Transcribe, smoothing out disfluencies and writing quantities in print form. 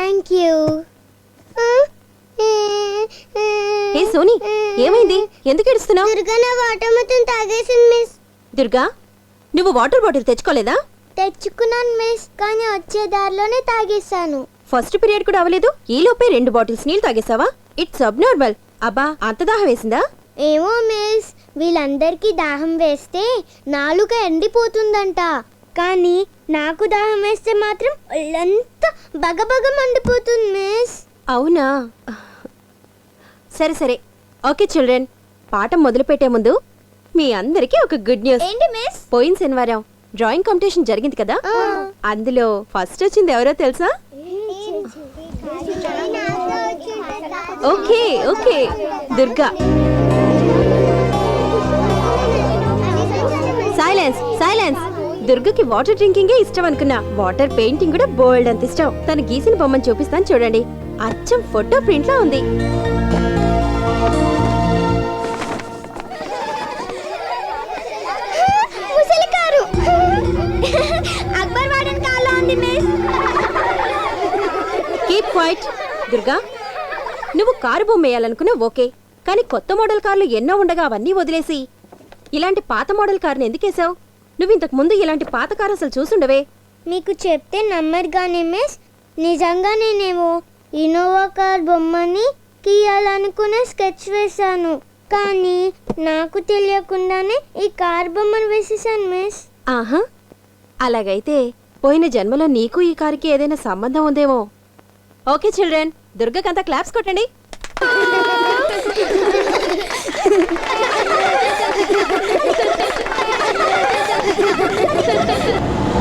Thank you. A Sony, ఏమైంది? ఎందుకు ఏడుస్తున్నావు? దుర్గా నా వాటర్ మొత్తం తాగేసింది మిస్. దుర్గా, నువ్వు వాటర్ బాటిల్ తెచ్చుకోలేదా? తెచ్చుకున్నాను మిస్, కానీ వచ్చే దారిలోనే తాగేశాను. ఫస్ట్ పీరియడ్ కూడా అవ్వలేదు, ఈలోపే 2 బాటిల్స్ నీళ్ళు తాగేసావా? It's abnormal. అబ్బా, అంత దాహం వేసిందా? ఏమో మిస్, వీళ్ళందరికీ దాహం వేస్తే నాలుక ఎండిపోతుందంట, కానీ నాకు దాహం వేస్తే మాత్రం ఒళ్ళంతా బగబగ మండిపోతుంది మిస్. అవునా? సరే సరే, ఓకే చిల్డ్రన్, పాఠం మొదలుపెట్టే ముందు మీ అందరికీ ఒక గుడ్ న్యూస్. ఏంటి మిస్? పోయిన శనివారం డ్రాయింగ్ కాంపిటీషన్ జరిగింది కదా, అందులో ఫస్ట్ వచ్చింది ఎవరో తెలుసా? Okay okay, Durga. Silence silence. దుర్గకి వాటర్ డ్రింకింగే ఇష్టం అనుకున్నా, వాటర్ పెయింటింగ్ కూడా బోల్డ్ అంత ఇష్టం. తను గీసిన బొమ్మను చూపిస్తాను చూడండి, అచ్చం ఫోటో ప్రింట్ లా ఉంది. అక్బర్ వాడన్ కాలా ఉంది మిస్. Keep quiet. దుర్గా, నువ్వు కారు బొమ్మ వేయాలనుకున్నా ఓకే, కానీ కొత్త మోడల్ కార్లు ఎన్నో ఉండగా అవన్నీ వదిలేసి ఇలాంటి పాత మోడల్ కార్ని ఎందుకేసావు? నువ్వు ఇంతకు ముందు ఇలాంటి పాత కారు అసలు చూసుండవే. మీకు చెప్తే నమ్మరు కానీ మిస్, నిజంగా నేనేమో ఇన్నోవా కార్ బొమ్మని గీయాలనుకునే స్కెచ్ వేశాను, కానీ నాకు తెలియకుండానే ఈ కార్ బొమ్మను వేసేసాను మిస్. ఆహా, అలాగైతే పోయిన జన్మలో నీకు ఈ కారుకి ఏదైనా సంబంధం ఉందేమో. ఓకే చిల్డ్రన్, దుర్గకంతా క్లాప్స్ కొట్టండి.